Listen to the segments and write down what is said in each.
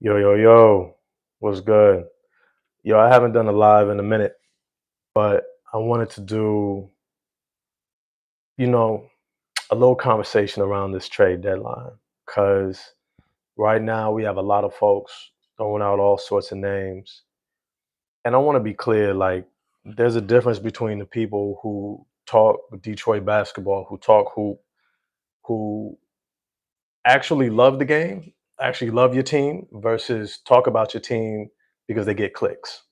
Yo, yo, yo, what's good? Yo, I haven't done a live in a minute, but I wanted to do, you know, a little conversation around this trade deadline because right now we have a lot of folks throwing out all sorts of names. And I want to be clear, like, there's a difference between the people who talk Detroit basketball, who talk hoop, who actually love the game, actually love your team, versus talk about your team because they get clicks.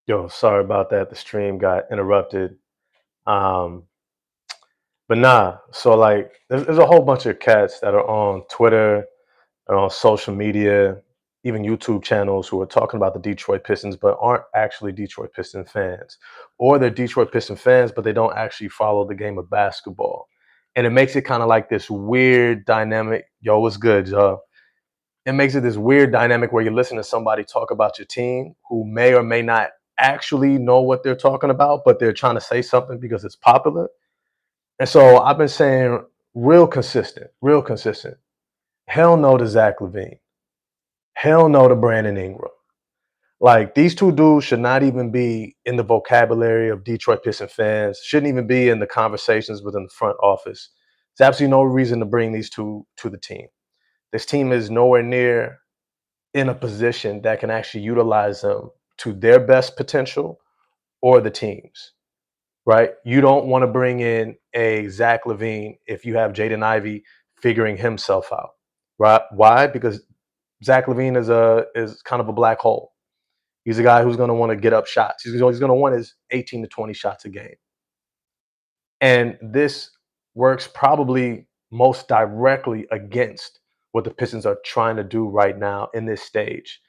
Yo, sorry about that. The stream got interrupted. Um, but nah, so like there's a whole bunch of cats that are on Twitter and on social media, even YouTube channels who are talking about the Detroit Pistons, but aren't actually Detroit Piston fans. Or they're Detroit Piston fans, but they don't actually follow the game of basketball. And it makes it kind of like this weird dynamic. Yo, what's good, y'all? It makes it this weird dynamic where you listen to somebody talk about your team who may or may not actually know what they're talking about, but they're trying to say something because it's popular. And so I've been saying real consistent, real consistent. Hell no to Zach LaVine. Hell no to Brandon Ingram. Like these two dudes should not even be in the vocabulary of Detroit Pistons fans, shouldn't even be in the conversations within the front office. There's absolutely no reason to bring these two to the team. This team is nowhere near in a position that can actually utilize them to their best potential or the team's, right? You don't want to bring in a Zach LaVine if you have Jaden Ivey figuring himself out, right? Why? Because Zach LaVine is kind of a black hole. He's a guy who's going to want to get up shots. He's going to want his 18 to 20 shots a game. And this works probably most directly against what the Pistons are trying to do right now in this stage.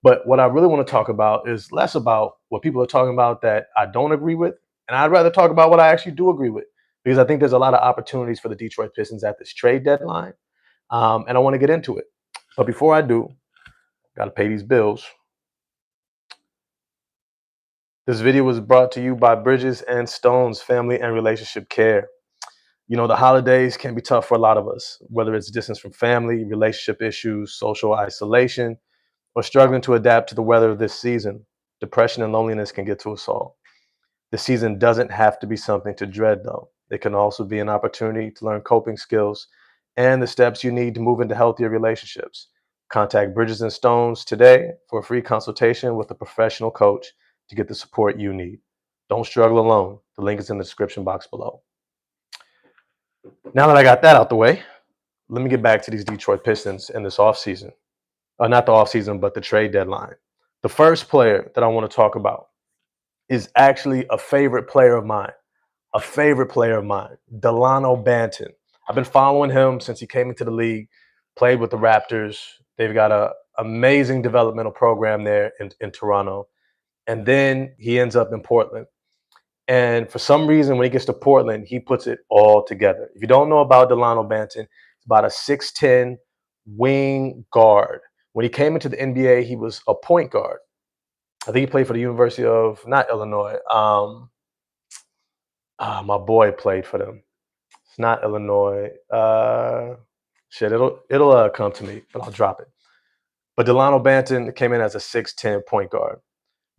But what I really want to talk about is less about what people are talking about that I don't agree with. And I'd rather talk about what I actually do agree with, because I think there's a lot of opportunities for the Detroit Pistons at this trade deadline. And I want to get into it. But before I do, got to pay these bills. This video was brought to you by Bridges and Stone's Family and Relationship Care. You know, the holidays can be tough for a lot of us, whether it's distance from family, relationship issues, social isolation, or struggling to adapt to the weather of this season. Depression and loneliness can get to us all. The season doesn't have to be something to dread, though. It can also be an opportunity to learn coping skills and the steps you need to move into healthier relationships. Contact Bridges and Stones today for a free consultation with a professional coach to get the support you need. Don't struggle alone. The link is in the description box below. Now that I got that out the way, let me get back to these Detroit Pistons in this offseason. Not the offseason, but the trade deadline. The first player that I want to talk about is actually a favorite player of mine. Dalano Banton. I've been following him since he came into the league, played with the Raptors. They've got an amazing developmental program there in Toronto. And then he ends up in Portland. And for some reason, when he gets to Portland, he puts it all together. If you don't know about Dalano Banton, it's about a 6'10" wing guard. When he came into the NBA, he was a point guard. I think he played for the University of, not Illinois. My boy played for them. It's not Illinois. It'll come to me, but I'll drop it. But Delano Banton came in as a 6'10" point guard.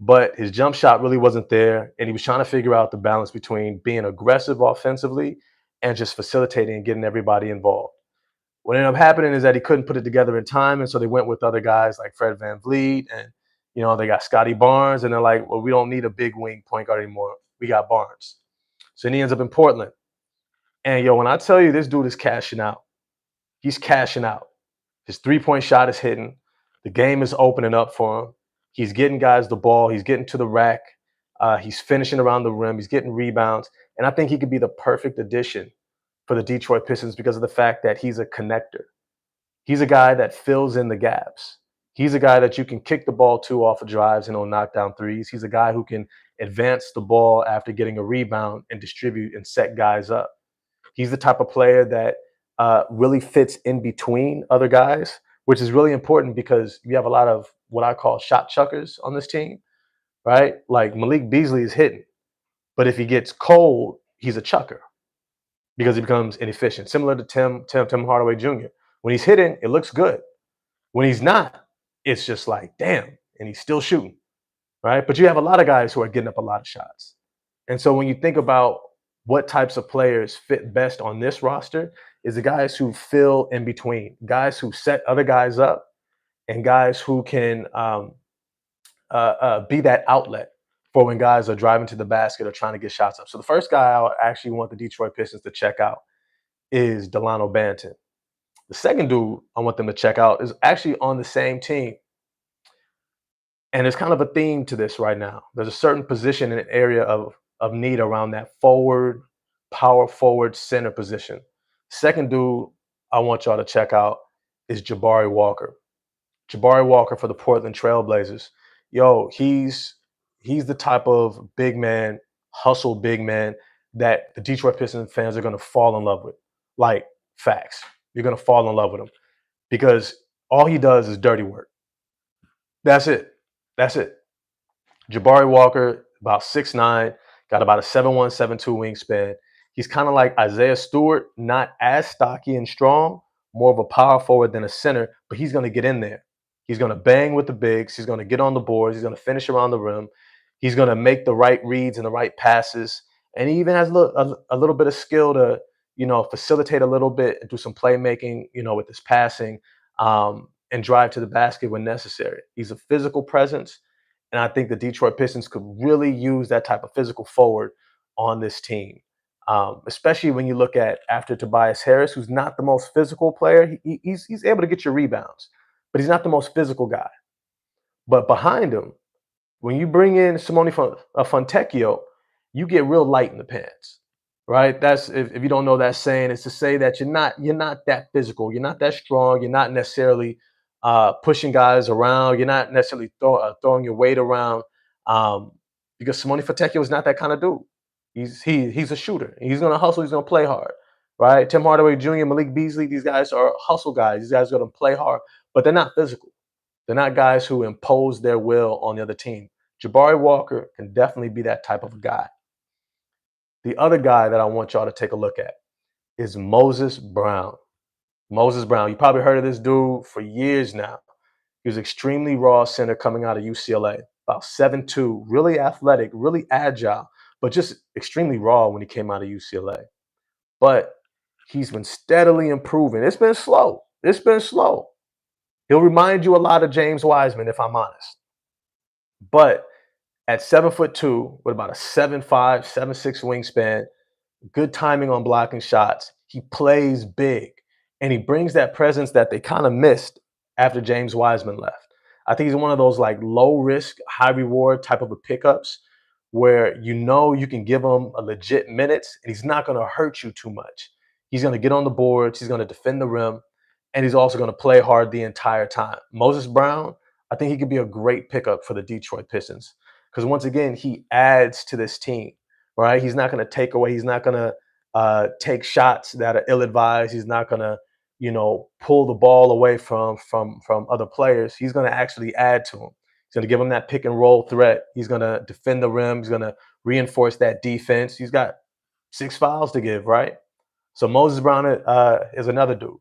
But his jump shot really wasn't there, and he was trying to figure out the balance between being aggressive offensively and just facilitating and getting everybody involved. What ended up happening is that he couldn't put it together in time, and so they went with other guys like Fred VanVleet, and they got Scotty Barnes, and they're like, well, we don't need a big wing point guard anymore. We got Barnes. So then he ends up in Portland. And when I tell you this dude is cashing out, he's cashing out. His three-point shot is hitting. The game is opening up for him. He's getting guys the ball. He's getting to the rack. He's finishing around the rim. He's getting rebounds. And I think he could be the perfect addition for the Detroit Pistons because of the fact that he's a connector. He's a guy that fills in the gaps. He's a guy that you can kick the ball to off of drives and he'll knock down threes. He's a guy who can advance the ball after getting a rebound and distribute and set guys up. He's the type of player that really fits in between other guys, which is really important because you have a lot of what I call shot chuckers on this team, right? Like Malik Beasley is hitting, but if he gets cold, he's a chucker because he becomes inefficient, similar to Tim Hardaway Jr. When he's hitting, it looks good. When he's not, it's just like, damn, and he's still shooting, right? But you have a lot of guys who are getting up a lot of shots. And so when you think about what types of players fit best on this roster, is the guys who fill in between, guys who set other guys up, and guys who can be that outlet for when guys are driving to the basket or trying to get shots up. So the first guy I actually want the Detroit Pistons to check out is Dalano Banton. The second dude I want them to check out is actually on the same team. And there's kind of a theme to this right now. There's a certain position in an area of need around that forward, power forward, center position. Second dude I want y'all to check out is Jabari Walker. Jabari Walker for the Portland Trailblazers. Yo, he's the type of big man, hustle big man that the Detroit Pistons fans are going to fall in love with. Like, facts. You're going to fall in love with him because all he does is dirty work. That's it. That's it. Jabari Walker, about 6'9", got about a 7'1", 7'2" wingspan. He's kind of like Isaiah Stewart, not as stocky and strong, more of a power forward than a center, but he's going to get in there. He's going to bang with the bigs. He's going to get on the boards. He's going to finish around the rim. He's going to make the right reads and the right passes. And he even has a little bit of skill to, facilitate a little bit and do some playmaking, with his passing, and drive to the basket when necessary. He's a physical presence. And I think the Detroit Pistons could really use that type of physical forward on this team, especially when you look at after Tobias Harris, who's not the most physical player. He's able to get your rebounds, but he's not the most physical guy. But behind him, when you bring in Simone Fontecchio, you get real light in the pants, right? That's if you don't know that saying, it's to say that you're not that physical, you're not that strong, you're not necessarily pushing guys around, you're not necessarily throwing your weight around, because Simone Fontecchio is not that kind of dude. He's a shooter. He's gonna hustle. He's gonna play hard, right? Tim Hardaway Jr., Malik Beasley, these guys are hustle guys. These guys are gonna play hard, but they're not physical. They're not guys who impose their will on the other team. Jabari Walker can definitely be that type of guy. The other guy that I want y'all to take a look at is Moses Brown. Moses Brown. You probably heard of this dude for years now. He was extremely raw center coming out of UCLA, about 7'2", really athletic, really agile, but just extremely raw when he came out of UCLA. But he's been steadily improving. It's been slow. It's been slow. He'll remind you a lot of James Wiseman, if I'm honest. But at 7'2", with about a 7'5", 7'6" wingspan, good timing on blocking shots, he plays big. And he brings that presence that they kind of missed after James Wiseman left. I think he's one of those like low risk, high reward type of a pickups where you can give him a legit minutes and he's not going to hurt you too much. He's going to get on the boards, he's going to defend the rim, and he's also going to play hard the entire time. Moses Brown, I think he could be a great pickup for the Detroit Pistons because once again, he adds to this team, right? He's not going to take away. He's not going to take shots that are ill-advised. He's not going to, pull the ball away from other players. He's going to actually add to him. He's going to give him that pick and roll threat. He's going to defend the rim. He's going to reinforce that defense. He's got 6 fouls to give, right? So Moses Brown is another dude.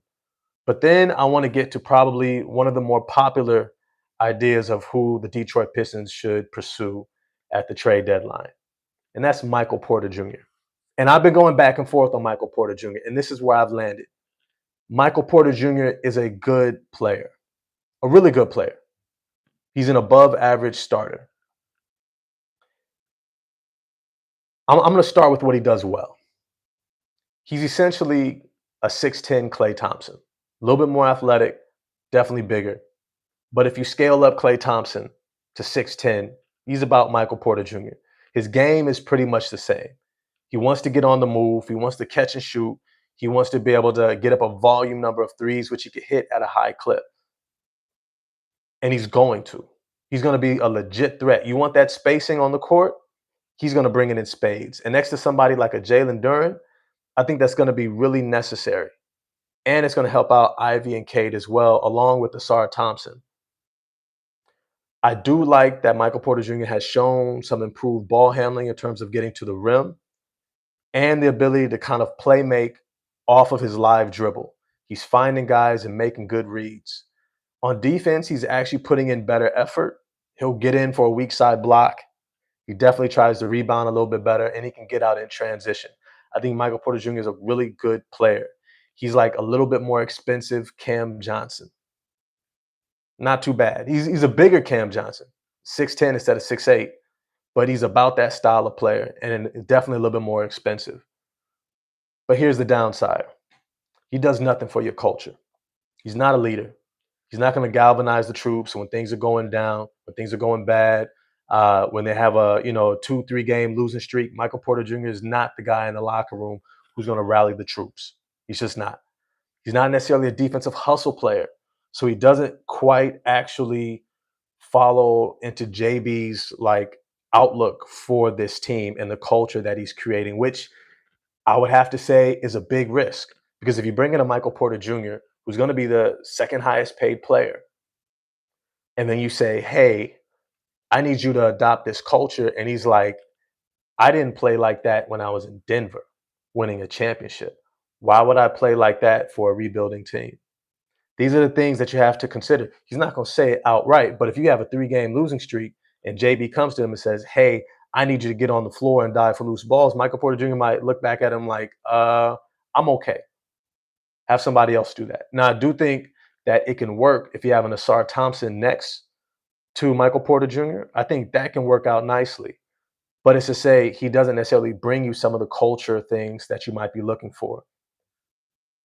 But then I want to get to probably one of the more popular ideas of who the Detroit Pistons should pursue at the trade deadline. And that's Michael Porter Jr. And I've been going back and forth on Michael Porter Jr., and this is where I've landed. Michael Porter Jr. is a good player, a really good player. He's an above average starter. I'm going to start with what he does well. He's essentially a 6'10" Klay Thompson. A little bit more athletic, definitely bigger. But if you scale up Klay Thompson to 6'10", he's about Michael Porter Jr. His game is pretty much the same. He wants to get on the move. He wants to catch and shoot. He wants to be able to get up a volume number of threes, which he can hit at a high clip. And he's going to. He's going to be a legit threat. You want that spacing on the court? He's going to bring it in spades. And next to somebody like a Jalen Duren, I think that's going to be really necessary. And it's going to help out Ivey and Cade as well, along with Asar Thompson. I do like that Michael Porter Jr. has shown some improved ball handling in terms of getting to the rim and the ability to kind of play make off of his live dribble. He's finding guys and making good reads. On defense, he's actually putting in better effort. He'll get in for a weak side block. He definitely tries to rebound a little bit better, and he can get out in transition. I think Michael Porter Jr. is a really good player. He's like a little bit more expensive Cam Johnson. Not too bad. He's a bigger Cam Johnson, 6'10" instead of 6'8", but he's about that style of player and definitely a little bit more expensive. But here's the downside. He does nothing for your culture. He's not a leader. He's not going to galvanize the troops when things are going down, when things are going bad, when they have a 2-3 game losing streak. Michael Porter Jr. is not the guy in the locker room who's going to rally the troops. He's just not. He's not necessarily a defensive hustle player, so he doesn't quite actually follow into JB's like outlook for this team and the culture that he's creating, which I would have to say is a big risk, because if you bring in a Michael Porter Jr., who's going to be the second highest paid player, and then you say, hey, I need you to adopt this culture. And he's like, I didn't play like that when I was in Denver winning a championship. Why would I play like that for a rebuilding team? These are the things that you have to consider. He's not going to say it outright, but if you have a 3-game losing streak and JB comes to him and says, hey, I need you to get on the floor and dive for loose balls, Michael Porter Jr. might look back at him like, I'm okay. Have somebody else do that. Now, I do think that it can work if you have an Asar Thompson next to Michael Porter Jr. I think that can work out nicely. But it's to say he doesn't necessarily bring you some of the culture things that you might be looking for.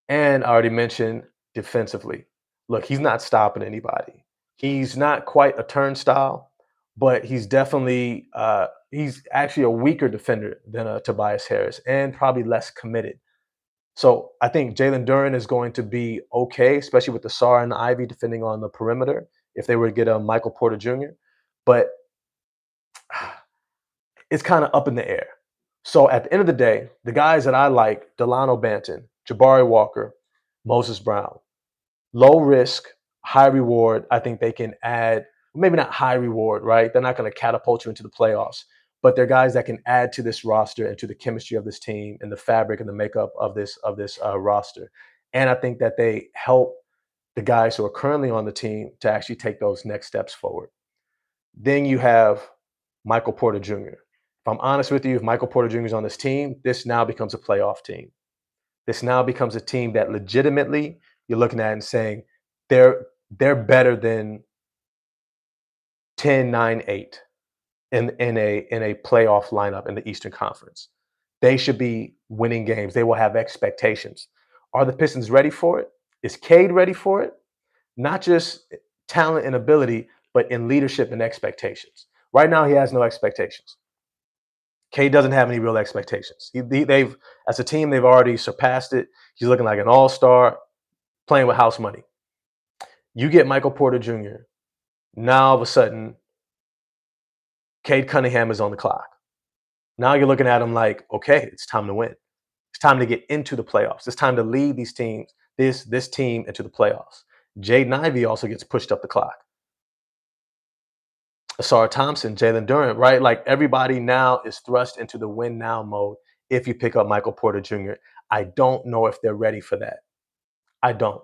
And I already mentioned defensively. Look, he's not stopping anybody. He's not quite a turnstile, but he's definitely he's actually a weaker defender than a Tobias Harris and probably less committed. So I think Jalen Duren is going to be okay, especially with the Sar and the Ivy defending on the perimeter if they were to get a Michael Porter Jr. But it's kind of up in the air. So at the end of the day, the guys that I like, Dalano Banton, Jabari Walker, Moses Brown, low risk, high reward. I think they can add, maybe not high reward, right? They're not going to catapult you into the playoffs, but they're guys that can add to this roster and to the chemistry of this team and the fabric and the makeup of this roster. And I think that they help the guys who are currently on the team to actually take those next steps forward. Then you have Michael Porter Jr. If I'm honest with you, if Michael Porter Jr. is on this team, this now becomes a playoff team. This now becomes a team that legitimately you're looking at and saying they're better than 10, 9, 8 in a playoff lineup in the Eastern Conference. They should be winning games. They will have expectations. Are the Pistons ready for it? Is Cade ready for it? Not just talent and ability, but in leadership and expectations. Right now, he has no expectations. Cade doesn't have any real expectations. They've, as a team, they've already surpassed it. He's looking like an all-star, playing with house money. You get Michael Porter Jr. Now, all of a sudden, Cade Cunningham is on the clock. Now you're looking at him like, okay, it's time to win. It's time to get into the playoffs. It's time to lead these teams, this team into the playoffs. Jaden Ivey also gets pushed up the clock. Asar Thompson, Jalen Duren, right? Like everybody now is thrust into the win now mode if you pick up Michael Porter Jr. I don't know if they're ready for that. I don't.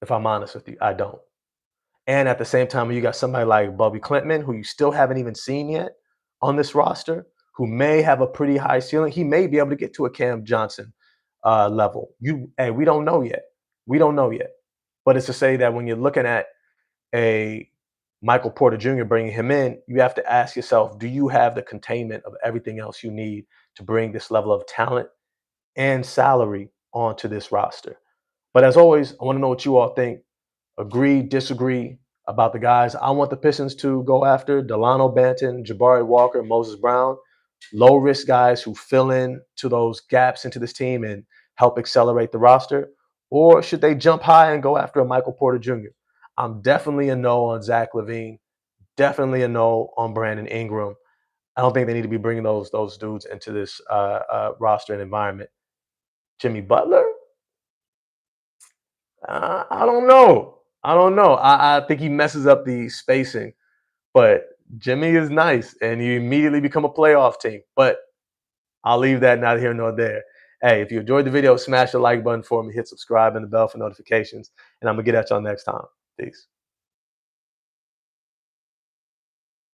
If I'm honest with you, I don't. And at the same time, you got somebody like Bobby Clintman, who you still haven't even seen yet on this roster, who may have a pretty high ceiling. He may be able to get to a Cam Johnson level. We don't know yet. We don't know yet. But it's to say that when you're looking at a Michael Porter Jr. bringing him in, you have to ask yourself, do you have the containment of everything else you need to bring this level of talent and salary onto this roster? But as always, I want to know what you all think. Agree, disagree about the guys. I want the Pistons to go after Dalano Banton, Jabari Walker, Moses Brown, low risk guys who fill in to those gaps into this team and help accelerate the roster. Or should they jump high and go after a Michael Porter Jr.? I'm definitely a no on Zach LaVine. Definitely a no on Brandon Ingram. I don't think they need to be bringing those dudes into this roster and environment. Jimmy Butler? I don't know. I think he messes up the spacing, but Jimmy is nice, and you immediately become a playoff team. But I'll leave that not here nor there. Hey, if you enjoyed the video, smash the like button for me, hit subscribe and the bell for notifications, and I'm going to get at y'all next time. Peace.